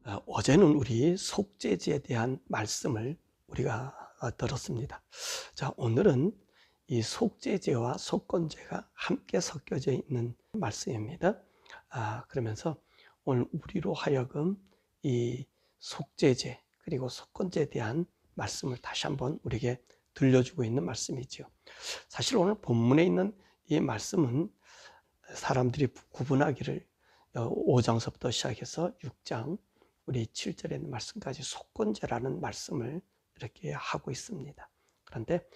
어제는 우리 속죄제에 대한 말씀을 우리가 들었습니다. 자, 오늘은 이 속죄제와 속건제가 함께 섞여져 있는 말씀입니다. 그러면서 오늘 우리로 하여금 이 속죄제 그리고 속건제에 대한 말씀을 다시 한번 우리에게 들려주고 있는 말씀이죠. 사실 오늘 본문에 있는 이 말씀은 사람들이 구분하기를 5장서부터 시작해서 6장 우리 7절에 있는 말씀까지 속건제라는 말씀을 이렇게 하고 있습니다. 그런데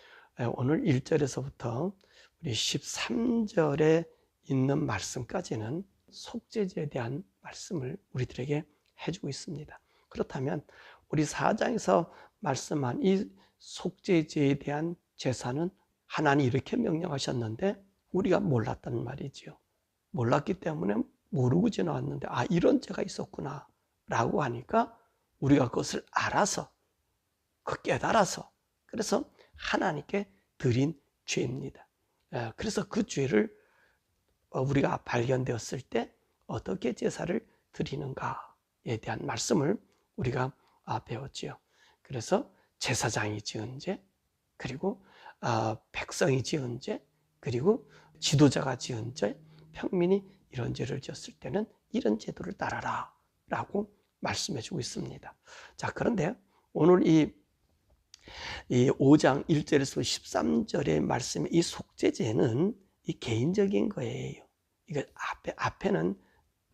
오늘 1절에서부터 우리 13절에 있는 말씀까지는 속죄제에 대한 말씀을 우리들에게 해주고 있습니다. 그렇다면 우리 4장에서 말씀한 이 속죄제에 대한 제사는 하나님이 이렇게 명령하셨는데 우리가 몰랐단 말이죠. 몰랐기 때문에 모르고 지나왔는데 이런 죄가 있었구나 라고 하니까 우리가 그것을 알아서 깨달아서 그래서 하나님께 드린 죄입니다. 그래서 그 죄를 우리가 발견되었을 때 어떻게 제사를 드리는가에 대한 말씀을 우리가 배웠지요. 그래서 제사장이 지은 죄, 그리고 백성이 지은 죄, 그리고 지도자가 지은 죄, 평민이 이런 죄를 지었을 때는 이런 제도를 따라라 라고 말씀해주고 있습니다. 자, 그런데 오늘 이 5장 1절에서 13절의 말씀의 이 속죄제는 이 개인적인 거예요. 이거 앞에는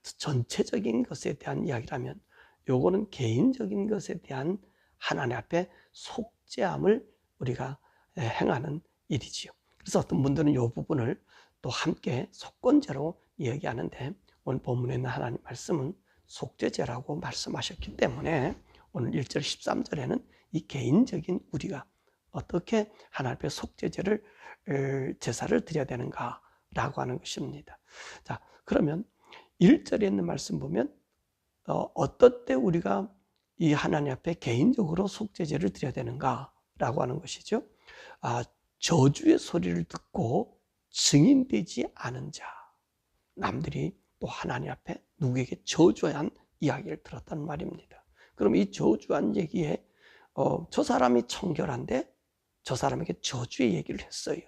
전체적인 것에 대한 이야기라면 요거는 개인적인 것에 대한 하나님 앞에 속죄함을 우리가 행하는 일이지요. 그래서 어떤 분들은 이 부분을 또 함께 속건제로 이야기하는데 오늘 본문에 있는 하나님 말씀은 속죄제라고 말씀하셨기 때문에 오늘 1절 13절에는 이 개인적인 우리가 어떻게 하나님 앞에 속죄제를 제사를 드려야 되는가라고 하는 것입니다. 자, 그러면 1절에 있는 말씀 보면 어떨 때 우리가 이 하나님 앞에 개인적으로 속죄제를 드려야 되는가라고 하는 것이죠. 저주의 소리를 듣고 증인되지 않은 자, 남들이 또 하나님 앞에 누구에게 저주한 이야기를 들었단 말입니다. 그럼 이 저주한 얘기에 저 사람이 청결한데 저 사람에게 저주의 얘기를 했어요.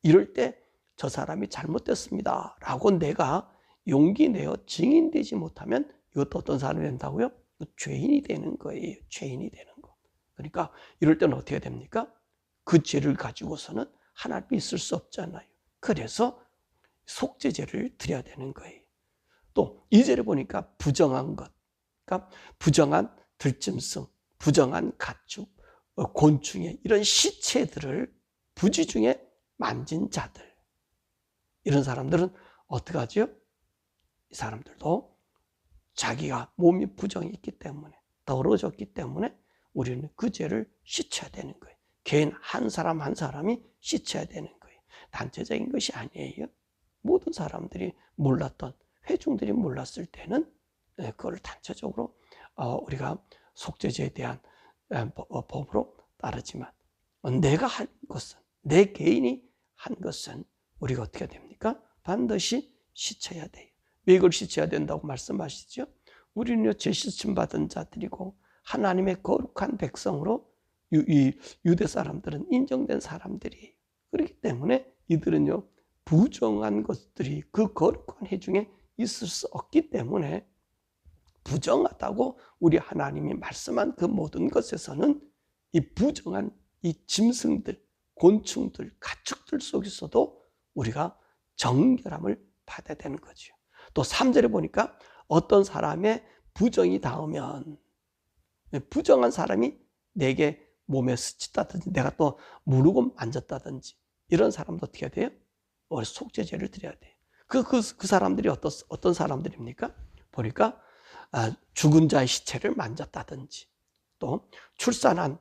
이럴 때 저 사람이 잘못됐습니다 라고 내가 용기 내어 증인되지 못하면 이것도 어떤 사람이 된다고요? 죄인이 되는 거예요. 죄인이 되는 거. 그러니까 이럴 때는 어떻게 됩니까? 그 죄를 가지고서는 하나님이 있을 수 없잖아요. 그래서 속죄제를 드려야 되는 거예요. 또 2절에 보니까 부정한 것, 그러니까 부정한 들짐승, 부정한 가축, 곤충의 이런 시체들을 부지 중에 만진 자들, 이런 사람들은 어떻게 하죠? 이 사람들도 자기가 몸이 부정이 있기 때문에 더러워졌기 때문에 우리는 그 죄를 씻어야 되는 거예요. 개인 한 사람 한 사람이 씻어야 되는 거예요. 단체적인 것이 아니에요. 모든 사람들이 몰랐던 회중들이 몰랐을 때는 그걸 단체적으로 우리가 속죄제에 대한 법으로 따르지만 내가 한 것은 내 개인이 한 것은 우리가 어떻게 됩니까? 반드시 씻어야 돼요. 왜 이걸 씻어야 된다고 말씀하시죠? 우리는 죄 씻음 받은 자들이고 하나님의 거룩한 백성으로 유대 사람들은 인정된 사람들이에요. 그렇기 때문에 이들은요 부정한 것들이 그 거룩한 해 중에 있을 수 없기 때문에 부정하다고 우리 하나님이 말씀한 그 모든 것에서는 이 부정한 이 짐승들, 곤충들, 가축들 속에서도 우리가 정결함을 받아야 되는 거죠. 또 3절에 보니까 어떤 사람의 부정이 닿으면 부정한 사람이 내게 몸에 스쳤다든지 내가 또 모르고 만졌다든지 이런 사람도 어떻게 해야 돼요? 속죄제를 드려야 돼요. 그 사람들이 어떤 사람들입니까? 보니까 죽은 자의 시체를 만졌다든지 또 출산한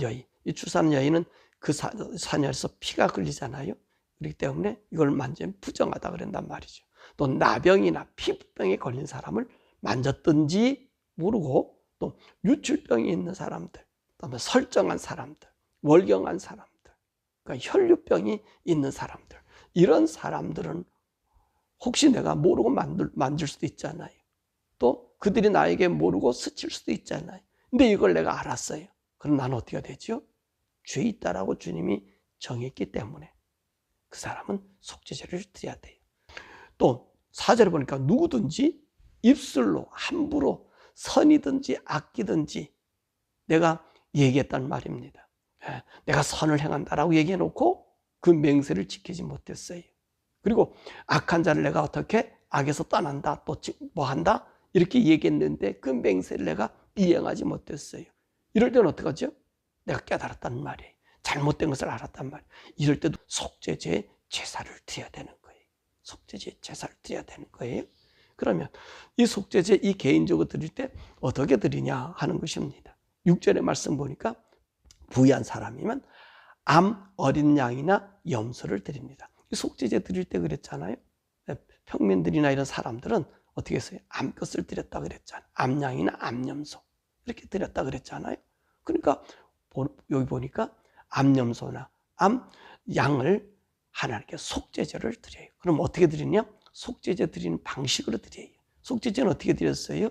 여인, 이 출산한 여인은 그 사녀에서 피가 흘리잖아요. 그렇기 때문에 이걸 만지면 부정하다 그런단 말이죠. 또 나병이나 피부병에 걸린 사람을 만졌든지 모르고 또 유출병이 있는 사람들, 그다음에 설정한 사람들, 월경한 사람들, 그러니까 혈류병이 있는 사람들, 이런 사람들은 혹시 내가 모르고 만질 수도 있잖아요. 또 그들이 나에게 모르고 스칠 수도 있잖아요. 근데 이걸 내가 알았어요. 그럼 나는 어떻게 되죠? 죄 있다라고 주님이 정했기 때문에 그 사람은 속죄제를 드려야 돼요. 또 4절에 보니까 누구든지 입술로 함부로 선이든지 악기든지 내가 얘기했단 말입니다. 내가 선을 행한다라고 얘기해놓고 그 맹세를 지키지 못했어요. 그리고 악한 자를 내가 어떻게 악에서 떠난다 또 뭐 한다 이렇게 얘기했는데 그 맹세를 내가 이행하지 못했어요. 이럴 때는 어떡하죠? 내가 깨달았단 말이에요. 잘못된 것을 알았단 말이에요. 이럴 때도 속죄제 제사를 드려야 되는 거예요. 속죄제 제사를 드려야 되는 거예요. 그러면 이 속죄제 이 개인적으로 드릴 때 어떻게 드리냐 하는 것입니다. 6절의 말씀 보니까 부유한 사람이면 암 어린 양이나 염소를 드립니다. 이 속죄제 드릴 때 그랬잖아요. 평민들이나 이런 사람들은 어떻게 했어요? 암것을 드렸다 그랬잖아요. 암양이나 암염소 이렇게 드렸다 그랬잖아요. 그러니까 여기 보니까 암염소나 암양을 하나님께 속죄제를 드려요. 그럼 어떻게 드리냐? 속죄제 드리는 방식으로 드려요. 속죄제는 어떻게 드렸어요?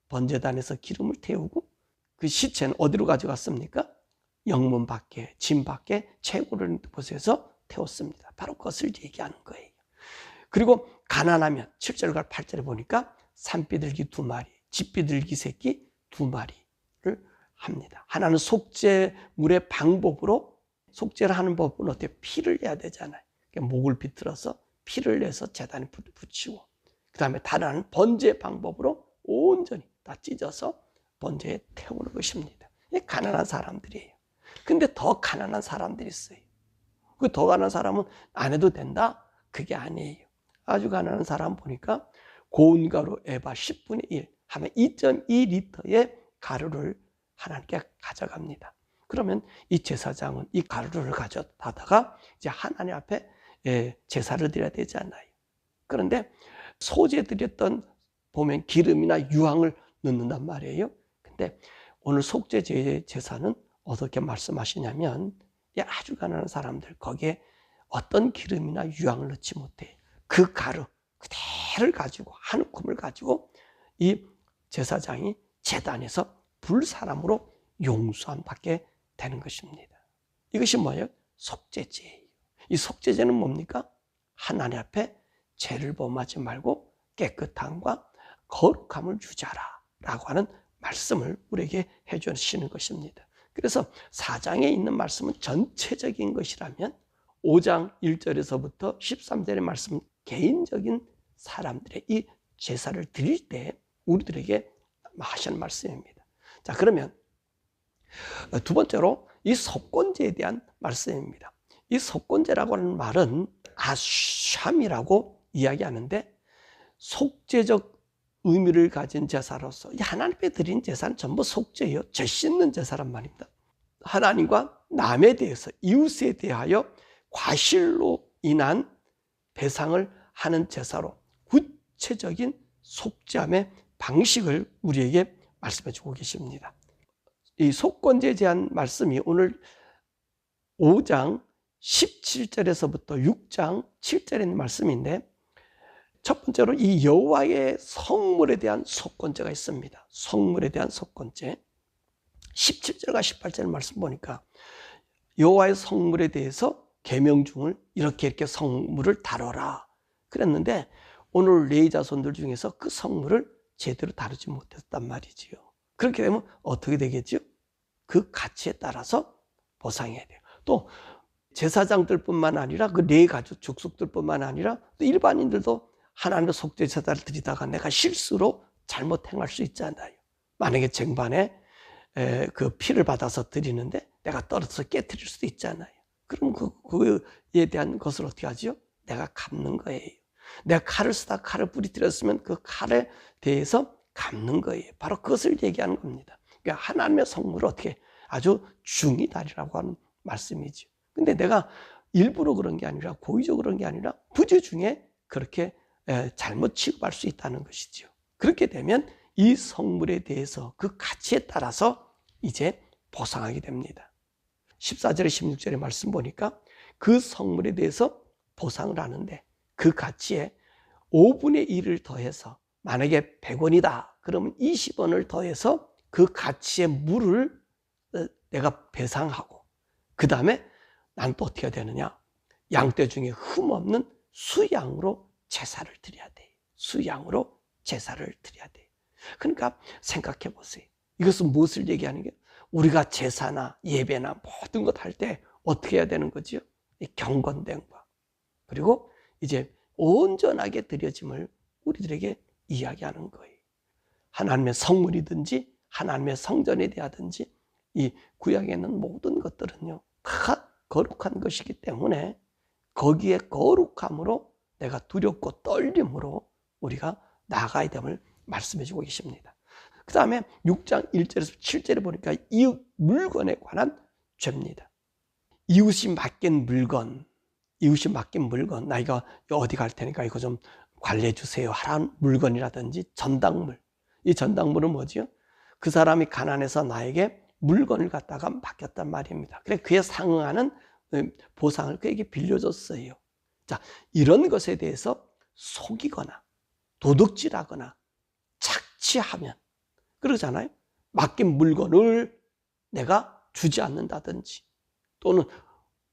번제단에서 기름을 태우고 그 시체는 어디로 가져갔습니까? 영문 밖에, 진 밖에 채굴을 곳에서 태웠습니다. 바로 그것을 얘기하는 거예요. 그리고 가난하면 7절과 8절에 보니까 산비둘기 2마리, 집비둘기 새끼 2마리를 합니다. 하나는 속죄물의 방법으로 속죄를 하는 법은 어떻게 피를 내야 되잖아요. 목을 비틀어서 피를 내서 제단에 붙이고 그 다음에 다른 하나는 번제 방법으로 온전히 다 찢어서 번제에 태우는 것입니다. 이게 가난한 사람들이에요. 근데 더 가난한 사람들이 있어요. 그 더 가난한 사람은 안 해도 된다? 그게 아니에요. 아주 가난한 사람 보니까 고운 가루 에바 10분의 1 하면 2.2리터의 가루를 하나님께 가져갑니다. 그러면 이 제사장은 이 가루를 가져다가 이제 하나님 앞에 제사를 드려야 되잖아요. 그런데 소제 드렸던 보면 기름이나 유황을 넣는단 말이에요. 근데 오늘 속죄 제사는 어떻게 말씀하시냐면 아주 가난한 사람들 거기에 어떤 기름이나 유황을 넣지 못해. 그 가루 그대를 가지고 한 움큼을 가지고 이 제사장이 제단에서 불사람으로 용서함 받게 되는 것입니다. 이것이 뭐예요? 속죄제예요. 이 속죄제는 뭡니까? 하나님 앞에 죄를 범하지 말고 깨끗함과 거룩함을 유지하라 라고 하는 말씀을 우리에게 해주시는 것입니다. 그래서 4장에 있는 말씀은 전체적인 것이라면 5장 1절에서부터 13절의 말씀은 개인적인 사람들의 이 제사를 드릴 때 우리들에게 하시는 말씀입니다. 자, 그러면 두 번째로 이 속건제에 대한 말씀입니다. 이 속건제라고 하는 말은 아샴이라고 이야기하는데 속죄적 의미를 가진 제사로서 하나님 앞에 드린 제사는 전부 속죄예요. 죄 씻는 제사란 말입니다. 하나님과 남에 대해서 이웃에 대하여 과실로 인한 배상을 하는 제사로 구체적인 속죄함의 방식을 우리에게 말씀해 주고 계십니다. 이 속건제에 대한 말씀이 오늘 5장 17절에서부터 6장 7절에 있는 말씀인데 첫 번째로 이 여호와의 성물에 대한 속건제가 있습니다. 성물에 대한 속건제 17절과 18절 말씀 보니까 여호와의 성물에 대해서 계명 중을 이렇게 성물을 다뤄라 그랬는데 오늘 레위 자손들 중에서 그 성물을 제대로 다루지 못했단 말이지요. 그렇게 되면 어떻게 되겠죠? 그 가치에 따라서 보상해야 돼요. 또 제사장들뿐만 아니라 그 레위 가족 족속들뿐만 아니라 또 일반인들도 하나님의 속죄 제사를 드리다가 내가 실수로 잘못 행할 수 있잖아요. 만약에 쟁반에 그 피를 받아서 드리는데 내가 떨어져서 깨트릴 수도 있잖아요. 그럼 그에 대한 것을 어떻게 하죠? 내가 갚는 거예요. 내가 칼을 쓰다 칼을 부리뜨렸으면 그 칼에 대해서 갚는 거예요. 바로 그것을 얘기하는 겁니다. 그러니까 하나님의 성물을 어떻게 아주 중히 다리라고 하는 말씀이죠. 근데 내가 일부러 그런 게 아니라 고의적으로 그런 게 아니라 부재 중에 그렇게 잘못 취급할 수 있다는 것이죠. 그렇게 되면 이 성물에 대해서 그 가치에 따라서 이제 보상하게 됩니다. 14절에 16절의 말씀 보니까 그 성물에 대해서 보상을 하는데 그 가치에 5분의 1을 더해서 만약에 100원이다. 그러면 20원을 더해서 그 가치의 물을 내가 배상하고, 그 다음에 난 또 어떻게 해야 되느냐? 양떼 중에 흠없는 수양으로 제사를 드려야 돼. 수양으로 제사를 드려야 돼. 그러니까 생각해 보세요. 이것은 무엇을 얘기하는 게, 우리가 제사나 예배나 모든 것 할 때 어떻게 해야 되는 거지요? 경건된 바, 그리고 이제 온전하게 드려짐을 우리들에게 이야기하는 거예요. 하나님의 성물이든지 하나님의 성전에 대하든지 이 구약에 있는 모든 것들은요, 다 거룩한 것이기 때문에 거기에 거룩함으로 내가 두렵고 떨림으로 우리가 나아가야 됨을 말씀해 주고 계십니다. 그 다음에 6장 1절에서 7절에 보니까 이웃 물건에 관한 죄입니다. 이웃이 맡긴 물건, 나 이거 어디 갈 테니까 이거 좀 관리해 주세요 하라는 물건이라든지 전당물. 이 전당물은 뭐지요? 그 사람이 가난해서 나에게 물건을 갖다가 맡겼단 말입니다. 그래, 그에 상응하는 보상을 그에게 빌려줬어요. 자, 이런 것에 대해서 속이거나 도둑질하거나 착취하면, 그러잖아요. 맡긴 물건을 내가 주지 않는다든지 또는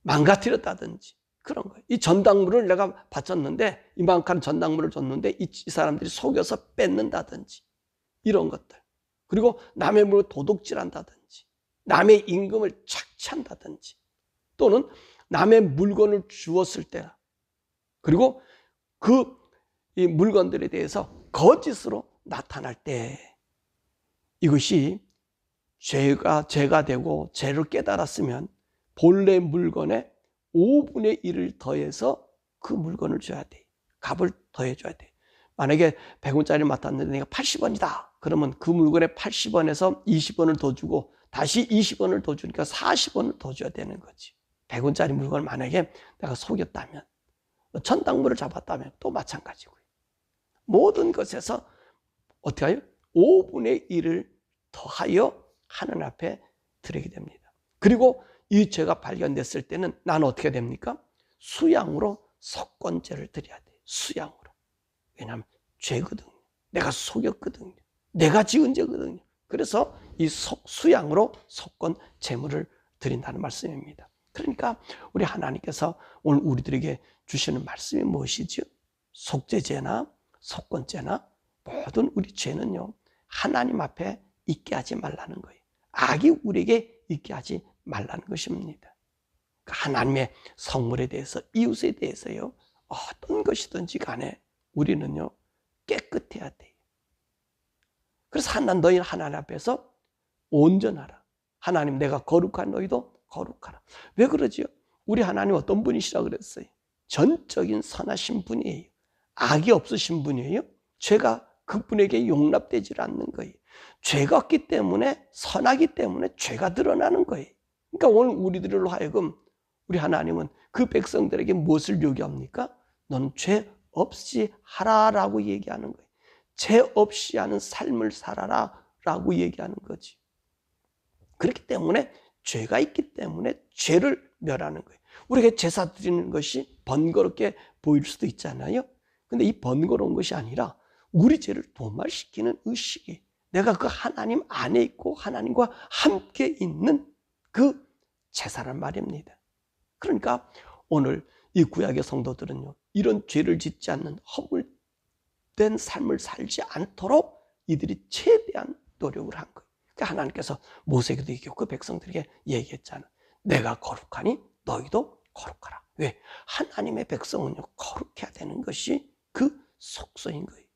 망가뜨렸다든지 그런 거예요. 이 전당물을 내가 바쳤는데, 이만큼 전당물을 줬는데 이 사람들이 속여서 뺏는다든지 이런 것들, 그리고 남의 물을 도둑질한다든지 남의 임금을 착취한다든지 또는 남의 물건을 주었을 때, 그리고 이 물건들에 대해서 거짓으로 나타날 때, 이것이 죄가 되고 죄를 깨달았으면 본래 물건에 5분의 1을 더해서 그 물건을 줘야 돼. 값을 더해줘야 돼. 만약에 100원짜리 맡았는데 내가 80원이다. 그러면 그 물건에 80원에서 20원을 더 주고 다시 20원을 더 주니까 40원을 더 줘야 되는 거지. 100원짜리 물건을 만약에 내가 속였다면, 전당물을 잡았다면 또 마찬가지고요. 모든 것에서 어떻게 해요? 5분의 1을 더하여 하나님 앞에 드리게 됩니다. 그리고 이 죄가 발견됐을 때는 나는 어떻게 됩니까? 수양으로 속건죄를 드려야 돼요. 수양으로. 왜냐하면 죄거든요. 내가 속였거든요. 내가 지은 죄거든요. 그래서 이 수양으로 속건 제물을 드린다는 말씀입니다. 그러니까 우리 하나님께서 오늘 우리들에게 주시는 말씀이 무엇이죠? 속죄죄나 속건죄나 모든 우리 죄는요, 하나님 앞에 있게 하지 말라는 거예요. 악이 우리에게 있게 하지 말라는 것입니다. 하나님의 성물에 대해서, 이웃에 대해서요, 어떤 것이든지 간에 우리는요, 깨끗해야 돼요. 그래서 너희는 하나님 앞에서 온전하라. 하나님, 내가 거룩한 너희도 거룩하라. 왜 그러지요? 우리 하나님 어떤 분이시라 그랬어요? 전적인 선하신 분이에요. 악이 없으신 분이에요. 죄가 그분에게 용납되지 않는 거예요. 죄가 없기 때문에, 선하기 때문에 죄가 드러나는 거예요. 그러니까 오늘 우리들로 하여금 우리 하나님은 그 백성들에게 무엇을 요구합니까? 너는 죄 없이 하라라고 얘기하는 거예요. 죄 없이 하는 삶을 살아라라고 얘기하는 거지. 그렇기 때문에 죄가 있기 때문에 죄를 멸하는 거예요. 우리가 제사 드리는 것이 번거롭게 보일 수도 있잖아요. 근데 이 번거로운 것이 아니라 우리 죄를 도말시키는 의식이, 내가 그 하나님 안에 있고 하나님과 함께 있는 그 제사란 말입니다. 그러니까 오늘 이 구약의 성도들은요, 이런 죄를 짓지 않는 허물된 삶을 살지 않도록 이들이 최대한 노력을 한 거예요. 그러니까 하나님께서 모세에게도 얘기하고 그 백성들에게 얘기했잖아. 내가 거룩하니 너희도 거룩하라. 왜? 하나님의 백성은요, 거룩해야 되는 것이 그 속성인 거예요.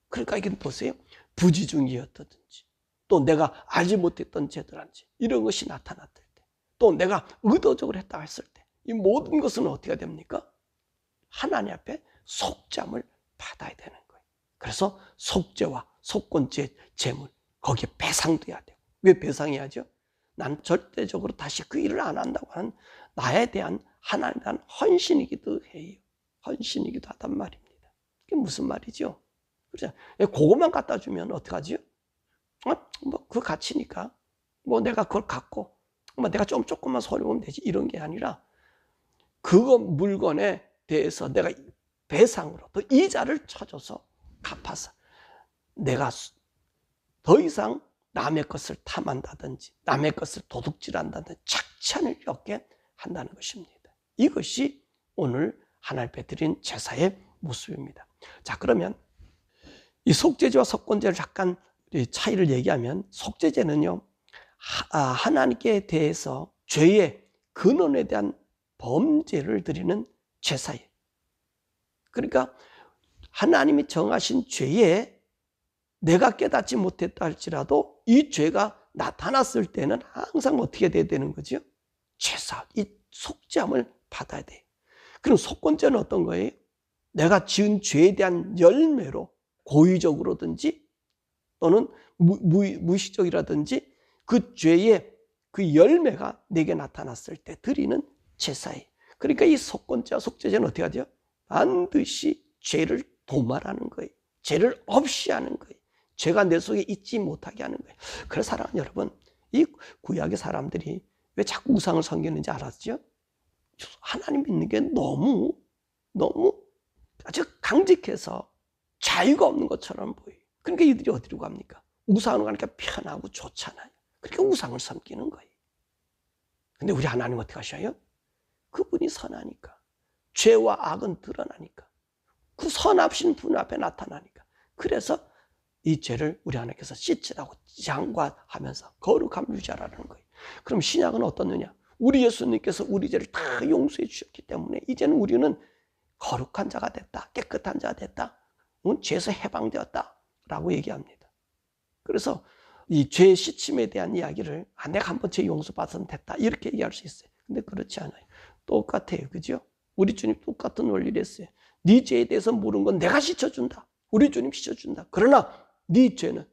그러니까 이게 보세요. 부지중이였다든지 또 내가 알지 못했던 죄들한지 이런 것이 나타났을 때, 또 내가 의도적으로 했다 했을 때, 이 모든 것은 어떻게 됩니까? 하나님 앞에 속죄함을 받아야 되는 거예요. 그래서 속죄와 속건죄 제물, 거기에 배상돼야 돼요. 왜 배상해야죠? 난 절대적으로 다시 그 일을 안 한다고 하는 나에 대한 하나님에 대한 헌신이기도 해요. 헌신이기도 하단 말입니다. 그게 무슨 말이죠? 그죠? 그것만 갖다 주면 어떡하지요? 그 가치니까 내가 그걸 갖고 내가 조금만 소리하면 되지, 이런 게 아니라 그거 물건에 대해서 내가 배상으로 또 이자를 쳐줘서 갚아서 내가 더 이상 남의 것을 탐한다든지 남의 것을 도둑질한다든지 착취를 겪게 한다는 것입니다. 이것이 오늘 하나님 앞에 드린 제사의 모습입니다. 자, 그러면 이 속죄제와 속건제를 잠깐 차이를 얘기하면, 속죄제는요, 하나님께 대해서 죄의 근원에 대한 범죄를 드리는 제사예요. 그러니까 하나님이 정하신 죄에 내가 깨닫지 못했다 할지라도 이 죄가 나타났을 때는 항상 어떻게 돼야 되는 거죠? 제사, 이 속죄함을 받아야 돼요. 그럼 속건제는 어떤 거예요? 내가 지은 죄에 대한 열매로 고의적으로든지 또는 무의식적이라든지 그 죄의 그 열매가 내게 나타났을 때 드리는 제사예요. 그러니까 이 속건제와 속죄제는 어떻게 하죠? 반드시 죄를 도말하는 거예요. 죄를 없이 하는 거예요. 죄가 내 속에 있지 못하게 하는 거예요. 그래서 사랑하는 여러분, 이 구약의 사람들이 왜 자꾸 우상을 섬기는지 알았죠? 하나님 믿는 게 너무 아주 강직해서 자유가 없는 것처럼 보여요. 그러니까 이들이 어디로 갑니까? 우상으로 가니까 편하고 좋잖아요. 그러니까 우상을 섬기는 거예요. 근데 우리 하나님 어떻게 하셔요? 그분이 선하니까, 죄와 악은 드러나니까, 그 선하신 분 앞에 나타나니까, 그래서 이 죄를 우리 하나님께서 씻으라고 장관하면서 거룩함을 유지하라는 거예요. 그럼 신약은 어떻느냐? 우리 예수님께서 우리 죄를 다 용서해 주셨기 때문에 이제는 우리는 거룩한 자가 됐다, 깨끗한 자가 됐다, 죄에서 해방되었다라고 얘기합니다. 그래서 이 죄의 씻임에 대한 이야기를 내가 한번 죄 용서받으면 됐다 이렇게 얘기할 수 있어요. 근데 그렇지 않아요. 똑같아요. 그죠? 우리 주님 똑같은 원리를 했어요. 네 죄에 대해서 모르는 건 내가 씻어준다. 우리 주님 씻어준다. 그러나 네 죄는,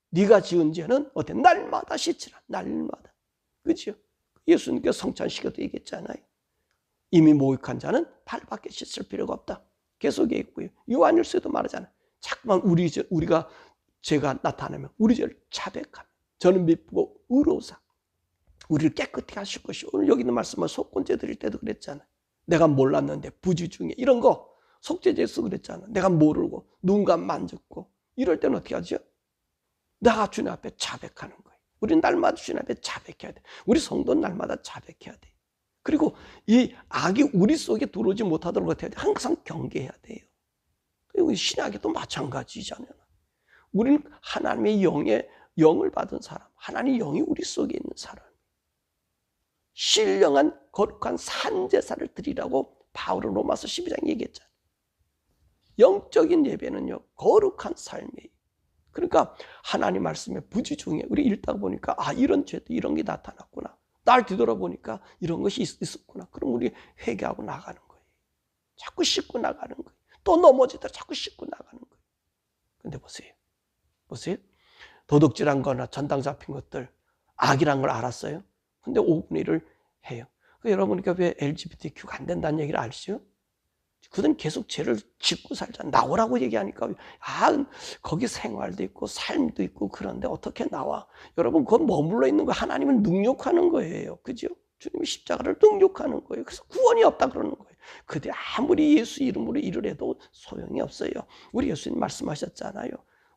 네가 지은 죄는 어때? 날마다 씻으라. 날마다. 그죠? 예수님께서 성찬식에도 얘기했잖아요. 이미 목욕한 자는 발밖에 씻을 필요가 없다. 계속 얘기했고요. 요한일서에도 말하잖아요. 자꾸만 우리가 죄가 나타나면 우리 죄를 자백하며 저는 미쁘고 의로우사 우리를 깨끗하게 하실 것이, 오늘 여기 있는 말씀은 속건제 드릴 때도 그랬잖아요. 내가 몰랐는데 부지 중에 이런 거 속죄제에서 그랬잖아요. 내가 모르고 누군가 만졌고 이럴 때는 어떻게 하죠? 내가 주님 앞에 자백하는 거예요. 우리는 날마다 주님 앞에 자백해야 돼. 우리 성도는 날마다 자백해야 돼. 그리고 이 악이 우리 속에 들어오지 못하도록 어떻게 해야 돼? 항상 경계해야 돼요. 그리고 신약에도 마찬가지잖아요. 우리는 하나님의 영을 받은 사람, 하나님의 영이 우리 속에 있는 사람, 신령한 거룩한 산제사를 드리라고 바울은 로마서 12장 얘기했잖아요. 영적인 예배는요, 거룩한 삶이에요. 그러니까 하나님 말씀의 부지 중에 우리 읽다 보니까 이런 죄도 이런 게 나타났구나. 날 뒤돌아보니까 이런 것이 있었구나. 그럼 우리 회개하고 나가는 거예요. 자꾸 씻고 나가는 거예요. 또 넘어지다 자꾸 씻고 나가는 거예요. 근데 보세요. 도둑질한 거나 전당 잡힌 것들, 악이란 걸 알았어요. 근데 5분의 1을 해요. 여러분이니까 왜 LGBTQ가 안 된다는 얘기를 아시죠? 그들은 계속 죄를 짓고 살잖아. 나오라고 얘기하니까 거기 생활도 있고 삶도 있고 그런데 어떻게 나와? 여러분, 그건 머물러 있는 거 하나님을 능욕하는 거예요. 그죠? 주님이 십자가를 능욕하는 거예요. 그래서 구원이 없다 그러는 거예요. 그들 아무리 예수 이름으로 일을 해도 소용이 없어요. 우리 예수님 말씀하셨잖아요.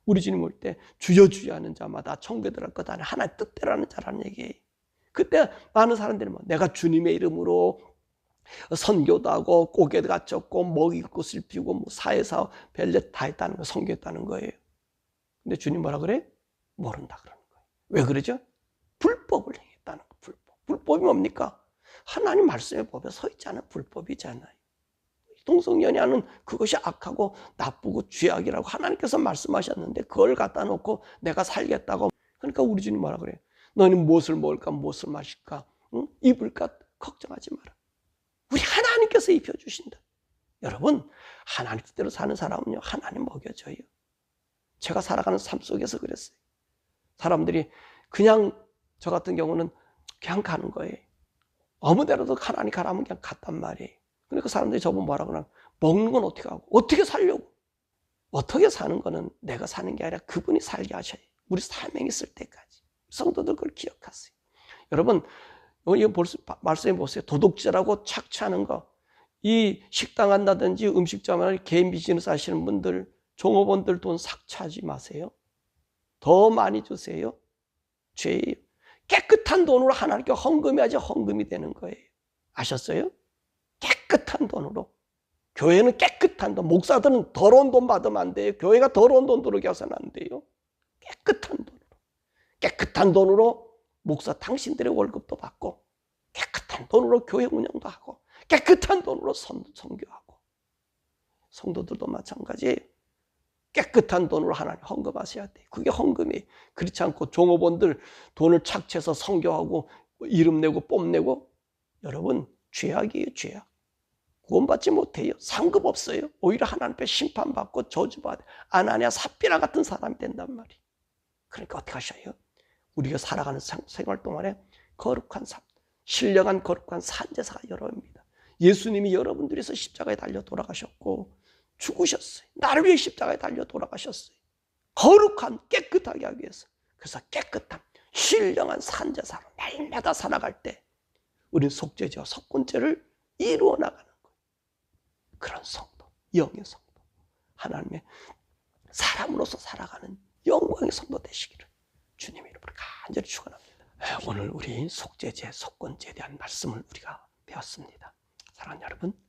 우리 주님 올 때 주여 주여 하는 자마다 천국에 들어갈 것 아니라 하나님 뜻대로 하는 자라는 얘기예요. 그때 많은 사람들이 내가 주님의 이름으로 선교도 하고 고개도 갇혔고 먹일 것을 비우고 사회사업 별일 다 했다는 거, 선교했다는 거예요. 근데 주님 뭐라 그래? 모른다 그러는 거예요. 왜 그러죠? 불법을 행했다는 거. 불법이 뭡니까? 하나님 말씀의 법에 서 있지 않은 불법이잖아요. 동성연애하는 그것이 악하고 나쁘고 죄악이라고 하나님께서 말씀하셨는데 그걸 갖다 놓고 내가 살겠다고. 그러니까 우리 주님 뭐라 그래요? 너는 무엇을 먹을까 무엇을 마실까 입을까 걱정하지 마라. 우리 하나님께서 입혀주신다. 여러분, 하나님 뜻대로 사는 사람은요, 하나님 먹여줘요. 제가 살아가는 삶 속에서 그랬어요. 사람들이 그냥, 저 같은 경우는 그냥 가는 거예요. 아무 데라도 하나님 가라면 그냥 갔단 말이에요. 그러니까 사람들이 저보고 뭐라고 하나, 먹는 건 어떻게 하고 어떻게 살려고. 어떻게 사는 거는 내가 사는 게 아니라 그분이 살게 하셔요. 우리 사명이 있을 때까지. 성도들 그걸 기억하세요. 여러분, 이거 말씀해 보세요. 도둑질하고 착취하는 거, 이 식당 한다든지 음식점이나 개인 비즈니스 하시는 분들, 종업원들 돈 삭취하지 마세요. 더 많이 주세요. 죄예요. 깨끗한 돈으로 하나님께 헌금해야지 헌금이 되는 거예요. 아셨어요? 깨끗한 돈으로. 교회는 깨끗한 돈, 목사들은 더러운 돈 받으면 안 돼요. 교회가 더러운 돈 들어오게 해서는 안 돼요. 깨끗한 돈으로. 깨끗한 돈으로 목사 당신들의 월급도 받고, 깨끗한 돈으로 교회 운영도 하고, 깨끗한 돈으로 선교하고, 성도들도 마찬가지예요. 깨끗한 돈으로 하나님 헌금하셔야 돼요. 그게 헌금이에요. 그렇지 않고 종업원들 돈을 착취해서 선교하고 이름 내고 뽐내고, 여러분 죄악이에요. 죄악. 구원받지 못해요. 상급 없어요. 오히려 하나님 앞에 심판받고 저주받아요. 아나니아 삽비라 같은 사람이 된단 말이에요. 그러니까 어떻게 하셔요? 우리가 살아가는 생활 동안에 거룩한 삶, 신령한 거룩한 산제사가 여러분입니다. 예수님이 여러분들 위해서 십자가에 달려 돌아가셨고 죽으셨어요. 나를 위해 십자가에 달려 돌아가셨어요. 거룩한, 깨끗하게 하기 위해서. 그래서 깨끗한, 신령한 산제사로 날마다 살아갈 때 우리는 속죄죄와 속건죄를 이루어 나가는 거예요. 그런 성도, 영의 성도, 하나님의 사람으로서 살아가는 영광의 성도 되시기를 주님의 이름으로 간절히 축원합니다. 오늘 우리 속죄죄, 속건죄에 대한 말씀을 우리가 배웠습니다. 사랑하는 여러분,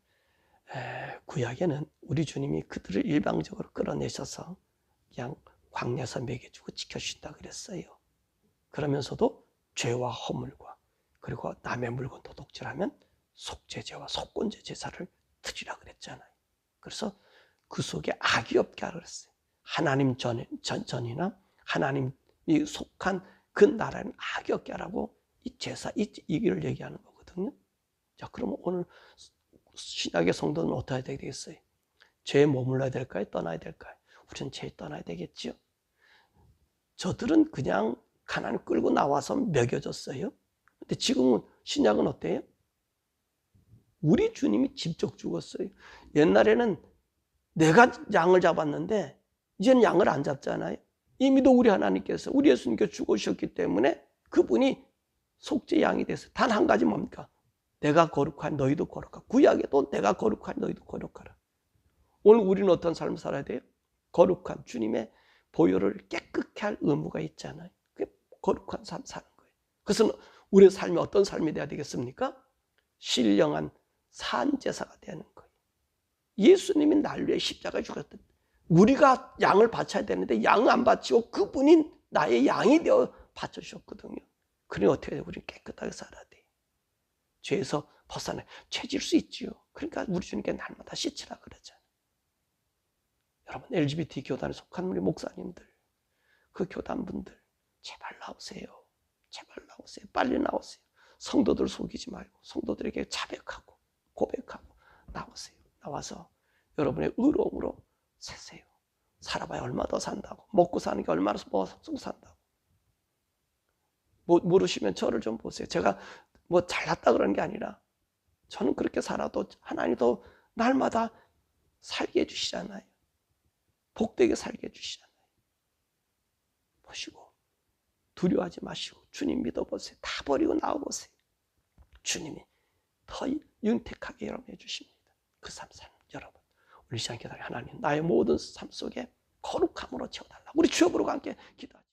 구약에는 우리 주님이 그들을 일방적으로 끌어내셔서 그냥 광야에서 먹여주고 지켜주신다 그랬어요. 그러면서도 죄와 허물과 그리고 남의 물건 도둑질하면 속죄죄와 속건죄 제사를 드리라 그랬잖아요. 그래서 그 속에 악이 없게 하라 그랬어요. 하나님 전이나 하나님이 속한 그 나라는 악이 없게 하라고 이 제사, 이 일을 얘기하는 거거든요. 자, 그러면 오늘 신약의 성도는 어떻게 해야 되겠어요? 죄에 머물러야 될까요? 떠나야 될까요? 우리는 죄에 떠나야 되겠죠. 저들은 그냥 가나안 끌고 나와서 먹여줬어요. 근데 지금은 신약은 어때요? 우리 주님이 직접 죽었어요. 옛날에는 내가 양을 잡았는데 이제는 양을 안 잡잖아요. 이미도 우리 하나님께서 우리 예수님께서 죽으셨기 때문에 그분이 속죄 양이 돼서 단 한 가지 뭡니까? 내가 거룩한 너희도 거룩하라. 구약에도 내가 거룩한 너희도 거룩하라. 오늘 우리는 어떤 삶을 살아야 돼요? 거룩한 주님의 보혈을 깨끗게 할 의무가 있잖아요. 그게 거룩한 삶 사는 거예요. 그래서 우리의 삶이 어떤 삶이 돼야 되겠습니까? 신령한 산제사가 되는 거예요. 예수님이 날 위해 십자가에 죽었던, 우리가 양을 바쳐야 되는데 양 안 바치고 그분이 나의 양이 되어 바쳐주셨거든요. 그러니 어떻게 해요? 우리는 깨끗하게 살아야 돼요. 죄에서 벗어나 죄질 수 있지요. 그러니까 우리 주님께 날마다 씻으라 그러잖아요. 여러분, LGBT 교단에 속한 우리 목사님들, 그 교단분들 제발 나오세요. 제발 나오세요. 빨리 나오세요. 성도들 속이지 말고 성도들에게 자백하고 고백하고 나오세요. 나와서 여러분의 의로움으로 사세요. 살아봐야 얼마 더 산다고. 먹고 사는 게 얼마나 쓰고 산다고. 모르시면 저를 좀 보세요. 제가 뭐 잘났다 그런 게 아니라 저는 그렇게 살아도 하나님이 더 날마다 살게 해주시잖아요. 복되게 살게 해주시잖아요. 보시고 두려워하지 마시고 주님 믿어보세요. 다 버리고 나와보세요. 주님이 더 윤택하게 여러분 해주십니다. 그 삶 사는 여러분, 우리 시간 기다려 하나님 나의 모든 삶 속에 거룩함으로 채워달라. 우리 주여 부르고 함께 기도하자.